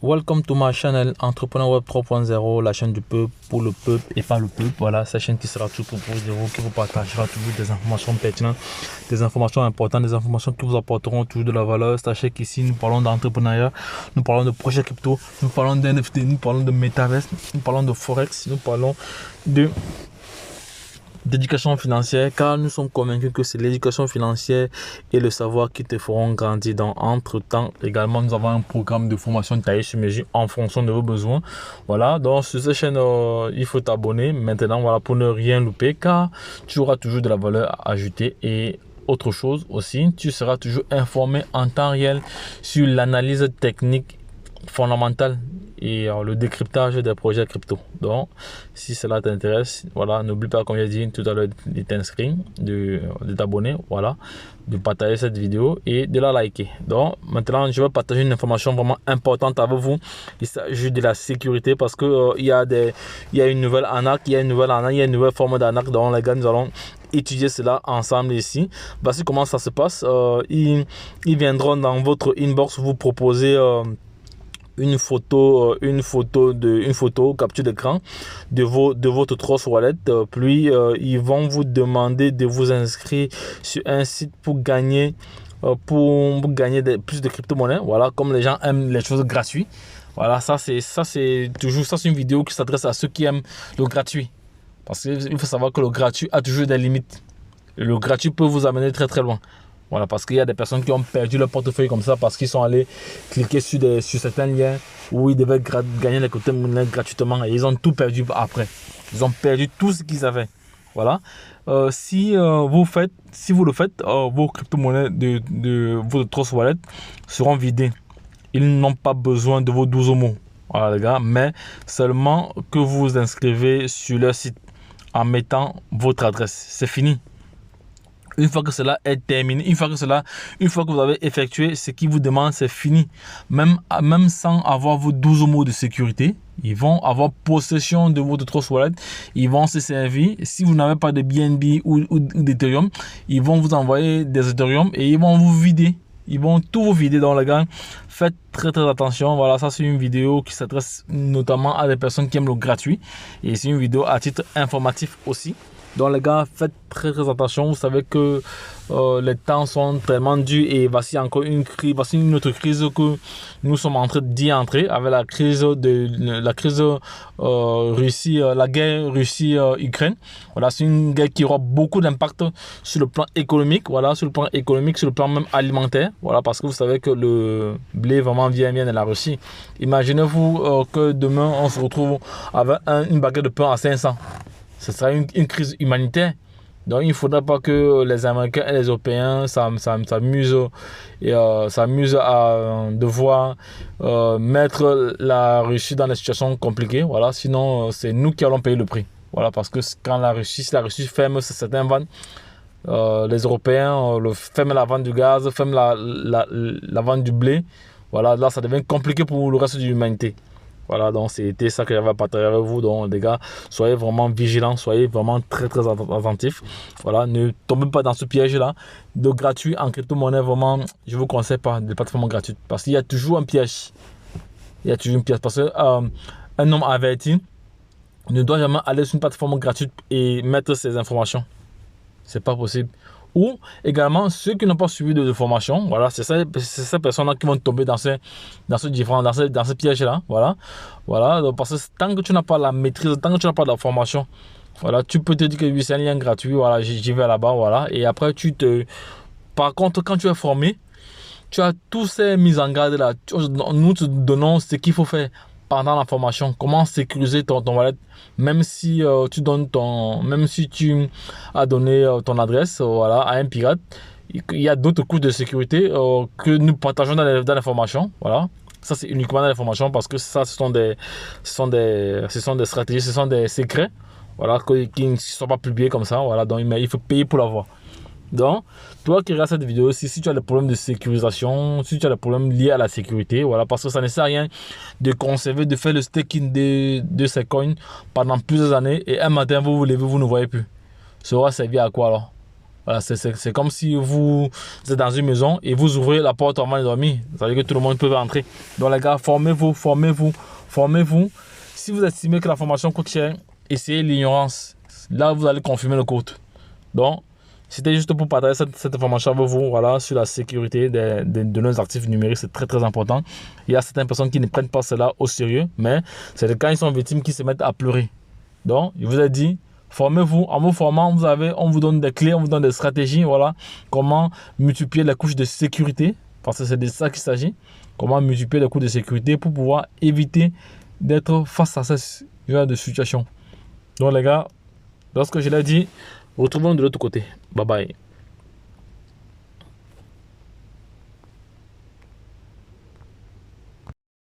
Welcome to my channel Entrepreneur Web 3.0, la chaîne du peuple, pour le peuple et pas le peuple. Voilà, cette chaîne qui sera tout pour vous, qui vous partagera toujours des informations pertinentes, des informations importantes, des informations qui vous apporteront toujours de la valeur. Sachez qu'ici, nous parlons d'entrepreneuriat, nous parlons de projets crypto, nous parlons d'NFT, nous parlons de Metaverse, nous parlons de Forex, nous parlons d'éducation financière, car nous sommes convaincus que c'est l'éducation financière et le savoir qui te feront grandir. Entre-temps, également, nous avons un programme de formation taillé sur mesure en fonction de vos besoins. Voilà, donc sur cette chaîne, il faut t'abonner maintenant, voilà, pour ne rien louper, car tu auras toujours de la valeur ajoutée. Et autre chose aussi, tu seras toujours informé en temps réel sur l'analyse technique fondamentale et le décryptage des projets crypto. Donc si cela t'intéresse, voilà, n'oublie pas, comme j'ai dit tout à l'heure, de t'inscrire, de t'abonner, voilà, de partager cette vidéo et de la liker. Donc maintenant, je vais partager une information vraiment importante avec vous. Il s'agit de la sécurité, parce que il y a une nouvelle arnaque, il y a une nouvelle forme d'arnaque. Donc les gars, nous allons étudier cela ensemble ici. Voici comment ça se passe. Ils viendront dans votre inbox vous proposer une photo capture d'écran de votre Trust Wallet, puis ils vont vous demander de vous inscrire sur un site pour gagner plus de crypto-monnaies. Voilà, comme les gens aiment les choses gratuites. Voilà, ça c'est une vidéo qui s'adresse à ceux qui aiment le gratuit, parce qu'il faut savoir que le gratuit a toujours des limites. Le gratuit peut vous amener très très loin. Voilà, parce qu'il y a des personnes qui ont perdu leur portefeuille comme ça, parce qu'ils sont allés cliquer sur certains liens où ils devaient gagner les crypto-monnaies gratuitement, et ils ont tout perdu après. Ils ont perdu tout ce qu'ils avaient. Voilà. Si vous le faites, vos crypto-monnaies de votre Trust Wallet seront vidées. Ils n'ont pas besoin de vos 12 mots. Voilà les gars, mais seulement que vous vous inscrivez sur leur site en mettant votre adresse. C'est fini. Une fois que cela est terminé, une fois que vous avez effectué ce qu'ils vous demandent, c'est fini. Même sans avoir vos 12 mots de sécurité, ils vont avoir possession de votre Trust Wallet. Ils vont se servir. Si vous n'avez pas de BNB ou d'Ethereum, ils vont vous envoyer des Ethereum et ils vont vous vider. Ils vont tout vous vider. Dans les gars, faites très très attention. Voilà, ça c'est une vidéo qui s'adresse notamment à des personnes qui aiment le gratuit. Et c'est une vidéo à titre informatif aussi. Donc les gars, faites très très attention. Vous savez que les temps sont tellement durs, et voici encore une autre crise que nous sommes en train d'y entrer avec la crise Russie, la guerre Russie-Ukraine. Voilà, c'est une guerre qui aura beaucoup d'impact sur le plan économique, voilà, sur le plan même alimentaire. Voilà, parce que vous savez que le blé vraiment vient de la Russie. Imaginez-vous que demain on se retrouve avec une baguette de pain à 500. Ce sera une crise humanitaire. Donc il ne faudra pas que les Américains et les Européens s'amusent à devoir mettre la Russie dans des situations compliquées. Voilà, sinon c'est nous qui allons payer le prix. Voilà, parce que si la Russie ferme certains ventes, les Européens ferment la vente du gaz, ferment la vente du blé. Voilà, là ça devient compliqué pour le reste de l'humanité. Voilà, donc c'était ça que j'avais à partager avec vous. Donc les gars, soyez vraiment vigilants, soyez vraiment très très attentifs. Voilà, ne tombez pas dans ce piège là de gratuit en crypto-monnaie. Vraiment, je vous conseille pas de plateforme gratuite, parce qu'il y a toujours un piège. Parce que un homme averti ne doit jamais aller sur une plateforme gratuite et mettre ses informations. C'est pas possible. Ou également ceux qui n'ont pas suivi de formation, voilà, c'est ces personnes-là qui vont tomber dans ce piège-là, voilà, donc parce que tant que tu n'as pas la maîtrise, tant que tu n'as pas de la formation, voilà, tu peux te dire que oui, c'est un lien gratuit, voilà, j'y vais là-bas, voilà, et après par contre, quand tu es formé, tu as tous ces mises en garde là, nous te donnons ce qu'il faut faire pendant la formation, comment sécuriser ton wallet, même si tu as donné ton adresse, voilà, à un pirate. Il y a d'autres coûts de sécurité que nous partageons dans les formations. Voilà, ça c'est uniquement dans les formations, parce que ça ce sont des stratégies, ce sont des secrets, voilà, qui ne sont pas publiés comme ça. Voilà, donc il faut payer pour l'avoir. Donc, toi qui regardes cette vidéo, si tu as des problèmes de sécurisation, si tu as des problèmes liés à la sécurité, voilà, parce que ça ne sert à rien de conserver, de faire le staking de ces coins pendant plusieurs années, et un matin vous vous levez, vous ne voyez plus. Ça aura servi à quoi alors? Voilà, c'est comme si vous êtes dans une maison et vous ouvrez la porte avant de dormir. Ça veut dire que tout le monde peut rentrer. Donc les gars, formez-vous, formez-vous, formez-vous. Si vous estimez que la formation coûte cher, essayez l'ignorance. Là, vous allez confirmer le code. Donc, c'était juste pour partager cette information avec vous, voilà, sur la sécurité de nos actifs numériques. C'est très, très important. Il y a certaines personnes qui ne prennent pas cela au sérieux, mais c'est quand ils sont victimes qu'ils se mettent à pleurer. Donc, je vous ai dit, formez-vous. En vous formant, on vous donne des clés, on vous donne des stratégies, voilà, comment multiplier les couches de sécurité, parce que c'est de ça qu'il s'agit. Comment multiplier les couches de sécurité pour pouvoir éviter d'être face à ce genre de situation. Donc, les gars, lorsque je l'ai dit, retrouvons de l'autre côté. Bye bye.